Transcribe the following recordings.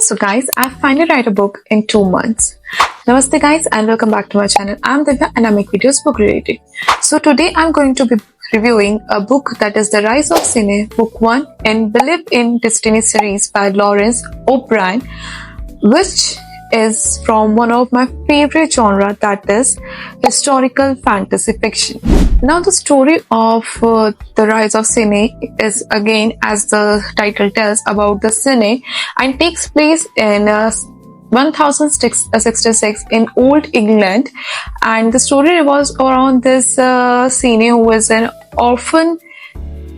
So guys, I finally write a book in 2 months. Namaste guys and welcome back to my channel. I'm Divya and I make videos book related. So today I'm going to be reviewing a book that is the Rise of Synne, book 1 in Believe in Destiny series by Laurence O'Bryan, which is from one of my favorite genre, that is historical fantasy fiction. Now the story of the Rise of Synne is, again, as the title tells, about the Synne and takes place in 1066 in Old England, and the story revolves around this Synne, who is an orphan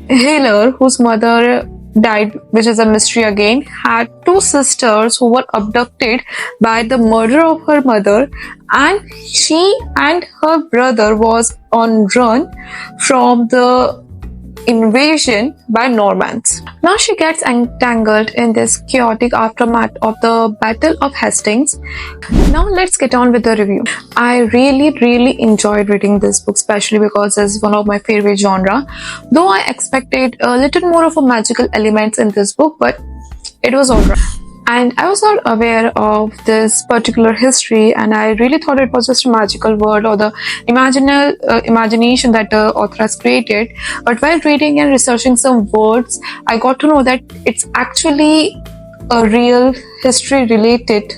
healer whose mother died, which is a mystery again, had 2 sisters who were abducted by the murder of her mother, and she and her brother was on run from the invasion by Normans. Now she gets entangled in this chaotic aftermath of the Battle of Hastings. Now let's get on with the review. I really enjoyed reading this book, especially because it's one of my favorite genre. Though I expected a little more of a magical elements in this book, but it was alright. And I was not aware of this particular history, and I really thought it was just a magical world or the imagination that the author has created. But while reading and researching some words, I got to know that it's actually a real history related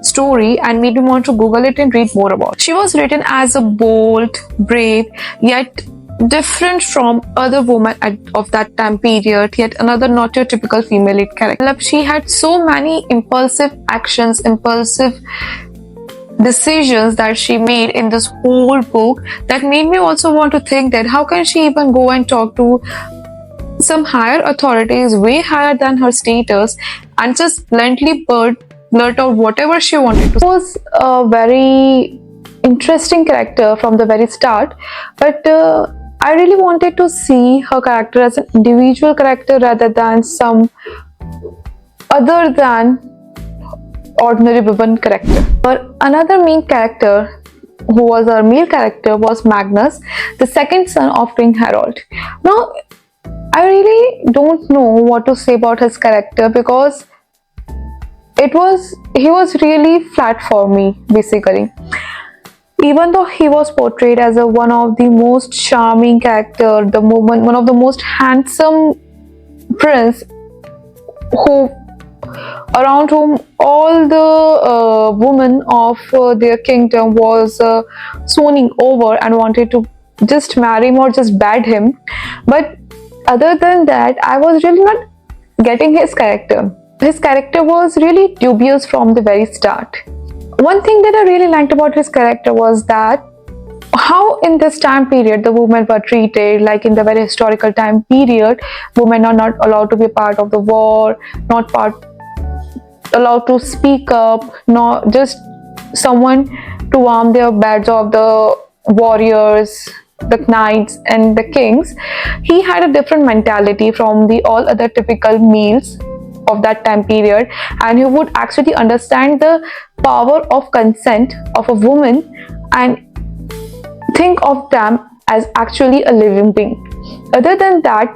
story and made me want to Google it and read more about it. She was written as a bold, brave, yet different from other women of that time period, yet another not your typical female lead character. She had so many impulsive actions, impulsive decisions that she made in this whole book that made me also want to think that how can she even go and talk to some higher authorities way higher than her status and just bluntly blurt out whatever she wanted to. It was a very interesting character from the very start, but I really wanted to see her character as an individual character rather than some other than ordinary woman character. But another main character who was our male character was Magnus, the second son of King Harold. Now, I really don't know what to say about his character because he was really flat for me, basically. Even though he was portrayed as one of the most charming character, one of the most handsome prince, around whom all the women of their kingdom was swooning over and wanted to just marry him or just bad him. But other than that, I was really not getting his character. His character was really dubious from the very start. One thing that I really liked about his character was that how in this time period the women were treated, like in the very historical time period, women are not allowed to be part of the war, not allowed to speak up, not just someone to arm their badge of the warriors, the knights and the kings. He had a different mentality from the all other typical males of that time period, and he would actually understand the power of consent of a woman and think of them as actually a living being. Other than that,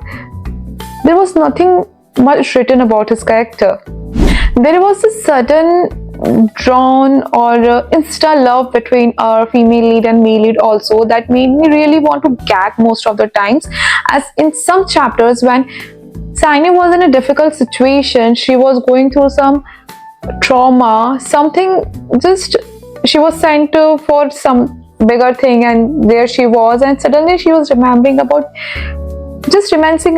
there was nothing much written about his character. There was a sudden drawn or insta love between our female lead and male lead also that made me really want to gag most of the times, as in some chapters when Synne was in a difficult situation, she was going through some trauma, she was sent for some bigger thing, and there she was, and suddenly she was reminiscing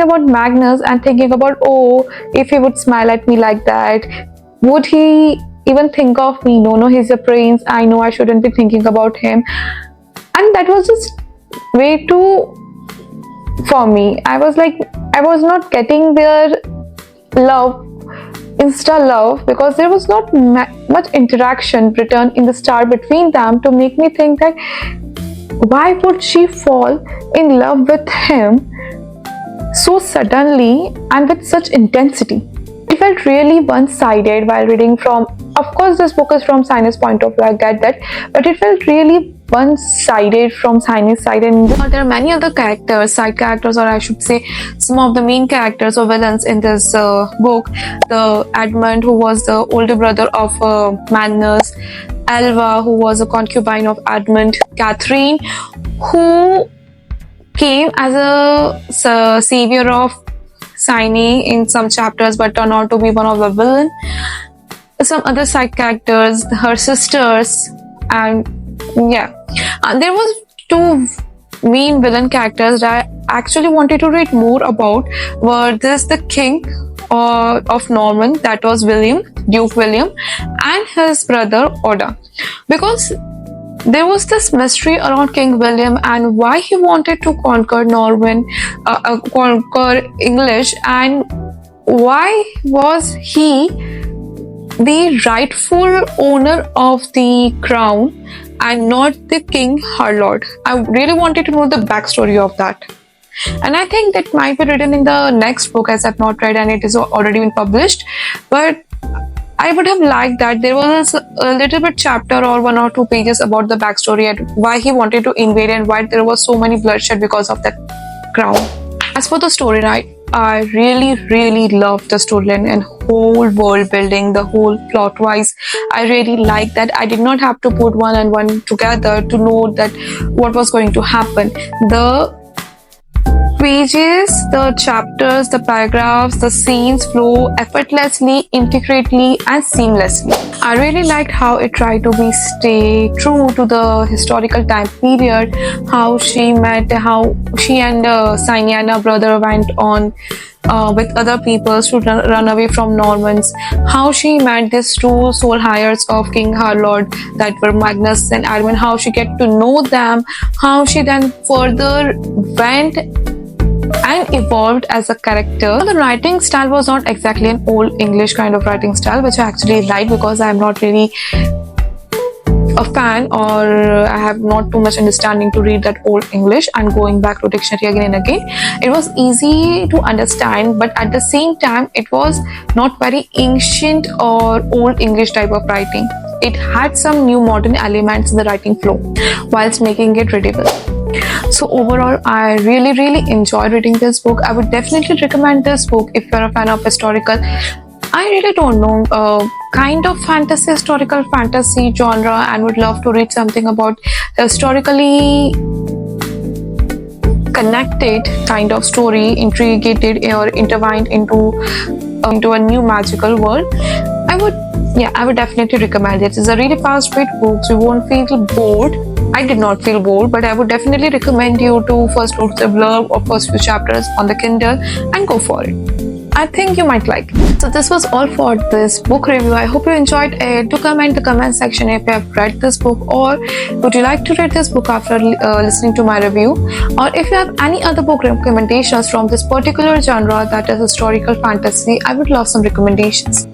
about Magnus and thinking about, oh, if he would smile at me like that, would he even think of me? No, he's a prince, I know I shouldn't be thinking about him. And that was just way too for me. I was not getting their love, insta love, because there was not much interaction written in the start between them to make me think that why would she fall in love with him so suddenly and with such intensity. It felt really one-sided while reading from, of course this book is from Synne's point of view, I get that, but it felt really one-sided from Synne's side, and there are many other characters, side characters, or I should say some of the main characters or villains in this book. The Edmund, who was the older brother of Magnus, Elva, who was a concubine of Edmund, Catherine, who came as a savior of Synne in some chapters but turned out to be one of the villain. Some other side characters, her sisters, and yeah, there was two main villain characters that I actually wanted to read more about. Were this the king of Norman, that was William, Duke William, and his brother Oda, because there was this mystery around King William and why he wanted to conquer conquer English, and why was he the rightful owner of the crown and not the King Harlot. I really wanted to know the backstory of that. And I think that might be written in the next book, as I've not read and it is already been published. But I would have liked that there was a little bit chapter or 1 or 2 pages about the backstory and why he wanted to invade and why there was so many bloodshed because of that crown. As for the story, right, I really loved the storyline and whole world building, the whole plot wise. I really liked that. I did not have to put one and one together to know that what was going to happen. The pages, the chapters, the paragraphs, the scenes flow effortlessly, intricately, and seamlessly. I really liked how it tried to stay true to the historical time period, how she met, how she and Synne and her brother went on with other people to run away from Normans, how she met these two soul hires of King Harlot that were Magnus and Edmund, how she get to know them, how she then further went and evolved as a character. The writing style was not exactly an old English kind of writing style, which I actually like because I am not really a fan, or I have not too much understanding to read that old English and going back to dictionary again and again. It was easy to understand, but at the same time it was not very ancient or old English type of writing. It had some new modern elements in the writing flow whilst making it readable. So overall, I really enjoyed reading this book. I would definitely recommend this book if you're a fan of historical, I really don't know, kind of historical fantasy genre, and would love to read something about historically connected kind of story, integrated or intertwined into a new magical world. I would definitely recommend it. It's a really fast read book, so you won't feel bored. I did not feel bored, but I would definitely recommend you to first look the blurb or first few chapters on the Kindle and go for it. I think you might like it. So this was all for this book review. I hope you enjoyed it. Do comment in the comment section if you have read this book, or would you like to read this book after listening to my review, or if you have any other book recommendations from this particular genre, that is historical fantasy. I would love some recommendations.